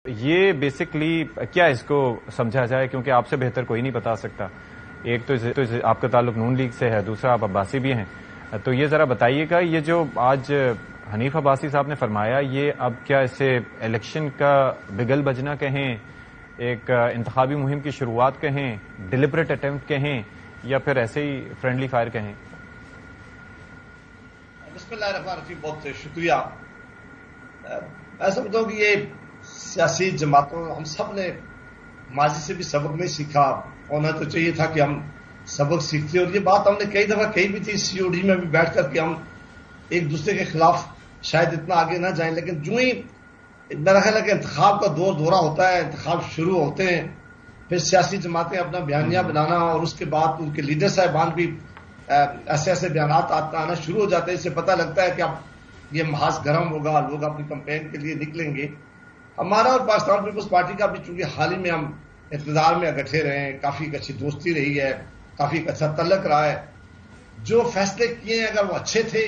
یہ بیسکلی کیا اس کو سمجھا جائے، کیونکہ آپ سے بہتر کوئی نہیں بتا سکتا. ایک تو آپ کا تعلق نون لیگ سے ہے، دوسرا آپ عباسی بھی ہیں. تو یہ ذرا بتائیے گا، یہ جو آج حنیف عباسی صاحب نے فرمایا، یہ اب کیا اسے الیکشن کا بگل بجنا کہیں، ایک انتخابی مہم کی شروعات کہیں، ڈیلیبریٹ اٹیمپٹ کہیں، یا پھر ایسے ہی فرینڈلی فائر کہیں؟ بسم اللہ الرحمن الرحیم. بہت شکریہ. میں سمجھتا ہوں کہ یہ سیاسی جماعتوں ہم سب نے ماضی سے بھی سبق نہیں سیکھا، ہونا تو چاہیے تھا کہ ہم سبق سیکھتے. اور یہ بات ہم نے کئی دفعہ کہی بھی تھی سی او ڈی میں بھی بیٹھ کر کہ ہم ایک دوسرے کے خلاف شاید اتنا آگے نہ جائیں. لیکن جو ہی میرا خیال ہے کہ انتخاب کا دورہ ہوتا ہے، انتخاب شروع ہوتے ہیں، پھر سیاسی جماعتیں اپنا بیانیہ بنانا اور اس کے بعد ان کے لیڈر صاحبان بھی ایسے ایسے بیانات آنا شروع ہو جاتے ہیں. اس سے پتہ لگتا ہے کہ اب یہ محاذ گرم ہوگا، لوگ اپنی کمپین کے لیے نکلیں گے. ہمارا اور پاکستان پیپلز پارٹی کا بھی چونکہ حال ہی میں ہم اقتدار میں اکٹھے رہے ہیں، کافی اچھی دوستی رہی ہے، کافی اچھا تعلق رہا ہے. جو فیصلے کیے ہیں اگر وہ اچھے تھے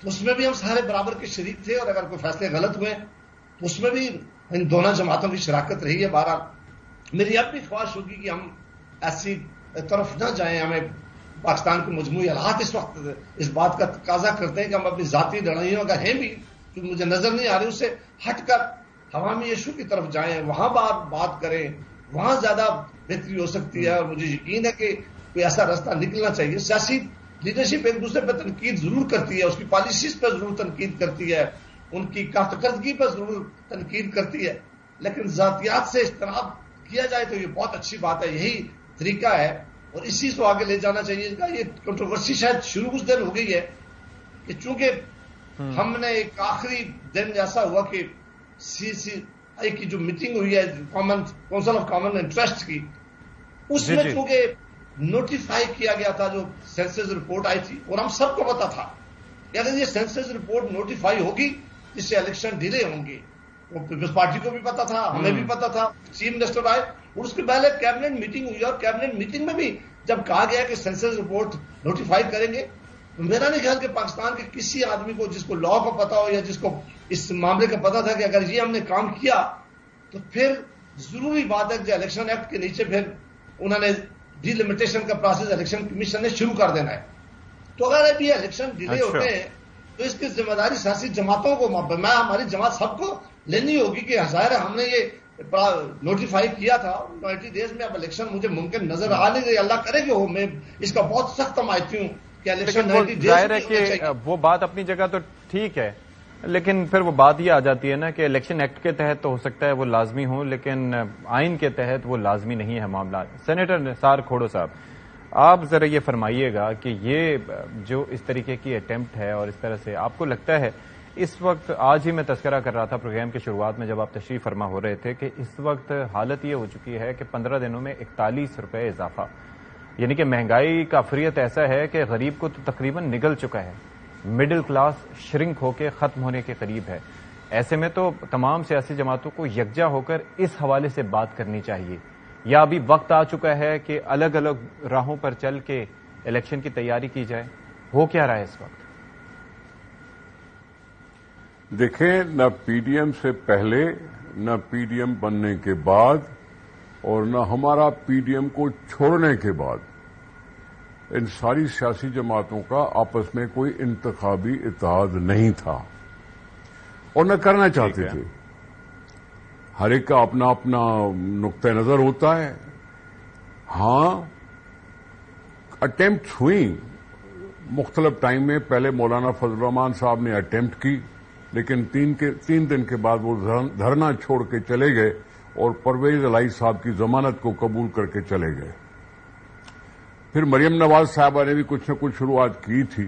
تو اس میں بھی ہم سارے برابر کے شریک تھے، اور اگر کوئی فیصلے غلط ہوئے تو اس میں بھی ان دونوں جماعتوں کی شراکت رہی ہے. بہرحال میری اب بھی خواہش ہوگی کہ ہم ایسی طرف نہ جائیں. ہمیں پاکستان کے مجموعی حالات اس وقت اس بات کا تقاضا کرتے ہیں کہ ہم اپنی ذاتی لڑائیوں اگر ہیں بھی جو مجھے نظر نہیں آ رہی اس سے ہٹ کر عوامی ایشو کی طرف جائیں، وہاں بات کریں، وہاں زیادہ بہتری ہو سکتی ہے. اور مجھے یقین ہے کہ کوئی ایسا راستہ نکلنا چاہیے. سیاسی لیڈرشپ ایک دوسرے پہ تنقید ضرور کرتی ہے، اس کی پالیسیز پہ ضرور تنقید کرتی ہے، ان کی کارکردگی پہ ضرور تنقید کرتی ہے، لیکن ذاتیات سے اجتناب کیا جائے تو یہ بہت اچھی بات ہے. یہی طریقہ ہے اور اسی کو آگے لے جانا چاہیے. یہ کنٹروورسی شاید شروع کچھ دن ہو گئی ہے کہ چونکہ ہم نے ایک آخری دن ایسا ہوا کہ سی آئی کی جو میٹنگ ہوئی ہے کونسل آف کامن انٹرسٹ کی، اس میں چونکہ نوٹیفائی کیا گیا تھا جو سینسس رپورٹ آئی تھی، اور ہم سب کو پتا تھا کہ اگر یہ سینسس رپورٹ نوٹیفائی ہوگی اس سے الیکشن ڈیلے ہوں گے. پیپلز پارٹی کو بھی پتا تھا، ہمیں بھی پتا تھا. چیف منسٹر آئے اور اس کے پہلے کیبنٹ میٹنگ ہوئی، اور کیبنٹ میٹنگ میں بھی جب کہا گیا کہ سینسس رپورٹ نوٹیفائی کریں گے، تو میرا نہیں خیال کہ پاکستان کے کسی آدمی کو جس کو لا کا پتا ہو یا جس کو اس معاملے کا پتا تھا کہ اگر یہ ہم نے کام کیا تو پھر ضروری بات ہے کہ الیکشن ایکٹ کے نیچے پھر انہوں نے ڈی لمیٹیشن کا پروسیس الیکشن کمیشن نے شروع کر دینا ہے. تو اگر ابھی الیکشن ڈیلے ہوتے ہیں تو اس کی ذمہ داری سیاسی جماعتوں کو، ہماری جماعت سب کو لینی ہوگی کہ ظاہر ہے ہم نے یہ نوٹیفائی کیا تھا 90 ڈیز میں. اب الیکشن مجھے ممکن نظر آ نہیں رہی، اللہ کرے کہ ہو. میں اس کا بہت سخت حمایتی ہوں کہ الیکشن 90 ڈیز ظاہر ہے کہ وہ بات اپنی جگہ تو ٹھیک ہے، لیکن پھر وہ بات یہ آ جاتی ہے نا کہ الیکشن ایکٹ کے تحت تو ہو سکتا ہے وہ لازمی ہوں، لیکن آئین کے تحت وہ لازمی نہیں ہے معاملات. سینیٹر نثار کھوڑو صاحب، آپ ذرا یہ فرمائیے گا کہ یہ جو اس طریقے کی اٹیمپٹ ہے اور اس طرح سے آپ کو لگتا ہے اس وقت، آج ہی میں تذکرہ کر رہا تھا پروگرام کی شروعات میں جب آپ تشریف فرما ہو رہے تھے، کہ اس وقت حالت یہ ہو چکی ہے کہ 15 دنوں میں 41 روپے اضافہ، یعنی کہ مہنگائی کا فریت ایسا ہے کہ غریب کو تو تقریباً نگل چکا ہے، مڈل کلاس شرنک ہو کے ختم ہونے کے قریب ہے. ایسے میں تو تمام سیاسی جماعتوں کو یکجا ہو کر اس حوالے سے بات کرنی چاہیے، یا ابھی وقت آ چکا ہے کہ الگ الگ راہوں پر چل کے الیکشن کی تیاری کی جائے؟ ہو کیا رہا ہے اس وقت؟ دیکھیں، نہ پی ڈی ایم سے پہلے، نہ پی ڈی ایم بننے کے بعد، اور نہ ہمارا پی ڈی ایم کو چھوڑنے کے بعد ان ساری سیاسی جماعتوں کا آپس میں کوئی انتخابی اتحاد نہیں تھا اور نہ کرنا چاہتے تھے. ہر ایک کا اپنا اپنا نقطہ نظر ہوتا ہے. ہاں، اٹیمپٹس ہوئی مختلف ٹائم میں. پہلے مولانا فضل الرحمان صاحب نے اٹیمپٹ کی، لیکن 3 دن کے بعد وہ دھرنا چھوڑ کے چلے گئے اور پرویز الہی صاحب کی ضمانت کو قبول کر کے چلے گئے. پھر مریم نواز صاحبہ نے بھی کچھ نہ کچھ شروعات کی تھی،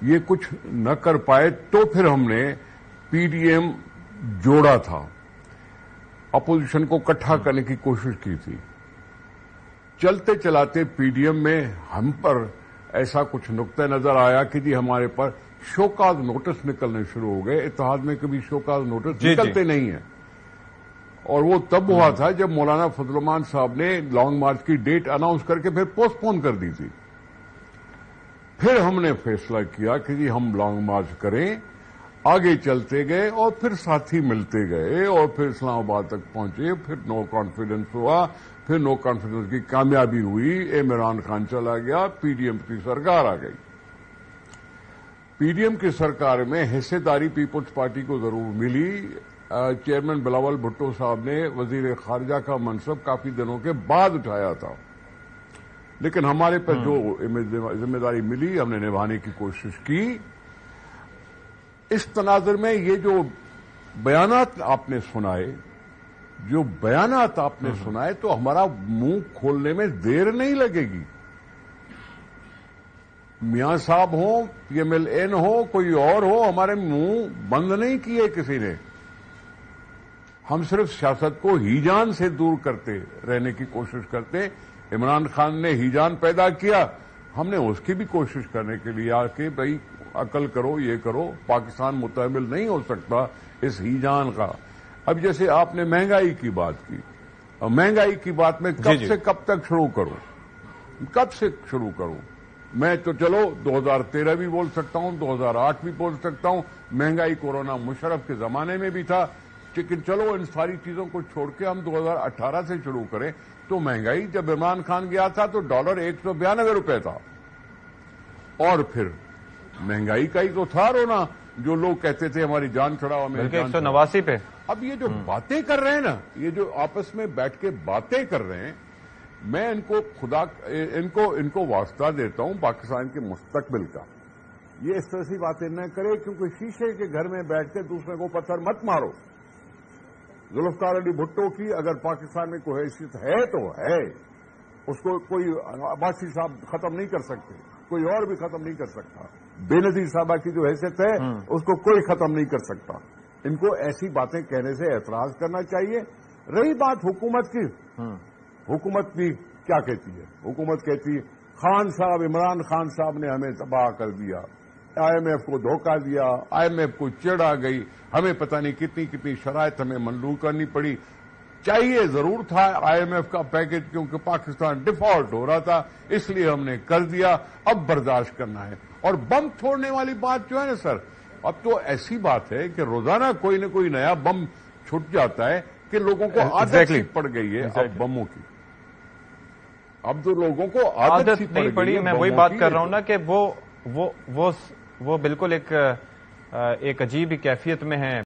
یہ کچھ نہ کر پائے تو پھر ہم نے پی ڈی ایم جوڑا تھا، اپوزیشن کو اکٹھا کرنے کی کوشش کی تھی. چلتے چلاتے پی ڈی ایم میں ہم پر ایسا کچھ نقطہ نظر آیا کہ جی ہمارے پر شوکاز نوٹس نکلنے شروع ہو گئے. اتحاد میں کبھی شوکاز نوٹس نکلتے نہیں ہیں، اور وہ تب ہوا تھا جب مولانا فضل الرحمان صاحب نے لانگ مارچ کی ڈیٹ اناؤنس کر کے پھر پوسٹ پون کر دی تھی. پھر ہم نے فیصلہ کیا کہ جی ہم لانگ مارچ کریں، آگے چلتے گئے اور پھر ساتھی ملتے گئے اور پھر اسلام آباد تک پہنچے، پھر نو کانفیڈنس ہوا، پھر نو کانفیڈنس کی کامیابی ہوئی، عمران خان چلا گیا، پی ڈی ایم کی سرکار آ گئی۔ پی ڈی ایم کی سرکار میں حصے داری پیپلز پارٹی کو ضرور ملی۔ چیئرمین بلاول بھٹو صاحب نے وزیر خارجہ کا منصب کافی دنوں کے بعد اٹھایا تھا، لیکن ہمارے پر جو ذمہ داری ملی ہم نے نبھانے کی کوشش کی۔ اس تناظر میں یہ جو بیانات آپ نے سنائے تو ہمارا منہ کھولنے میں دیر نہیں لگے گی۔ میاں صاحب ہوں، پی ایم ایل این ہو، کوئی اور ہو، ہمارے منہ بند نہیں کیے کسی نے۔ ہم صرف سیاست کو ہی جان سے دور کرتے رہنے کی کوشش کرتے۔ عمران خان نے ہی جان پیدا کیا، ہم نے اس کی بھی کوشش کرنے کے لیے آ کے بھائی عقل کرو، یہ کرو، پاکستان متحمل نہیں ہو سکتا اس ہی جان کا۔ اب جیسے آپ نے مہنگائی کی بات کی، مہنگائی کی بات میں کب سے کب تک شروع کروں؟ میں تو چلو 2013 بھی بول سکتا ہوں، 2008 بھی بول سکتا ہوں، مہنگائی کورونا مشرف کے زمانے میں بھی تھا، لیکن چلو ان ساری چیزوں کو چھوڑ کے ہم 2018 سے شروع کریں تو مہنگائی جب عمران خان گیا تھا تو ڈالر 192 روپے تھا، اور پھر مہنگائی کا ہی تو تھا رونا، جو لوگ کہتے تھے ہماری جان چھڑاؤ، ہمیں 189 پہ۔ اب یہ جو باتیں کر رہے ہیں نا، یہ جو آپس میں بیٹھ کے باتیں کر رہے ہیں، میں ان کو واسطہ دیتا ہوں پاکستان کے مستقبل کا، یہ اس طرح سی باتیں نہ کرے، کیونکہ شیشے کے گھر میں بیٹھ کے دوسرے کو پتھر مت مارو۔ ذوالفقار علی بھٹو کی اگر پاکستان میں کوئی حیثیت ہے تو ہے، اس کو کوئی عباسی صاحب ختم نہیں کر سکتے، کوئی اور بھی ختم نہیں کر سکتا۔ بے نظیر صاحبہ کی جو حیثیت ہے اس کو کوئی ختم نہیں کر سکتا۔ ان کو ایسی باتیں کہنے سے اعتراض کرنا چاہیے۔ رہی بات حکومت کی، حکومت بھی کیا کہتی ہے؟ حکومت کہتی ہے عمران خان صاحب نے ہمیں تباہ کر دیا، آئی ایم ایف کو دھوکہ دیا، آئی ایم ایف کو چڑ آ گئی، ہمیں پتہ نہیں کتنی شرائط ہمیں منظور کرنی پڑی۔ چاہیے ضرور تھا آئی ایم ایف کا پیکج، کیونکہ پاکستان ڈیفالٹ ہو رہا تھا، اس لیے ہم نے کر دیا، اب برداشت کرنا ہے۔ اور بم چھوڑنے والی بات جو ہے نا سر، اب تو ایسی بات ہے کہ روزانہ کوئی نہ کوئی نیا بم چھٹ جاتا ہے کہ لوگوں کو عادت سی پڑ گئی ہے اب بموں کی۔ اب تو لوگوں کو عادت سی نہیں پڑی۔ میں وہی بات کر رہا ہوں نا کہ وہ بالکل ایک عجیب کیفیت میں ہے۔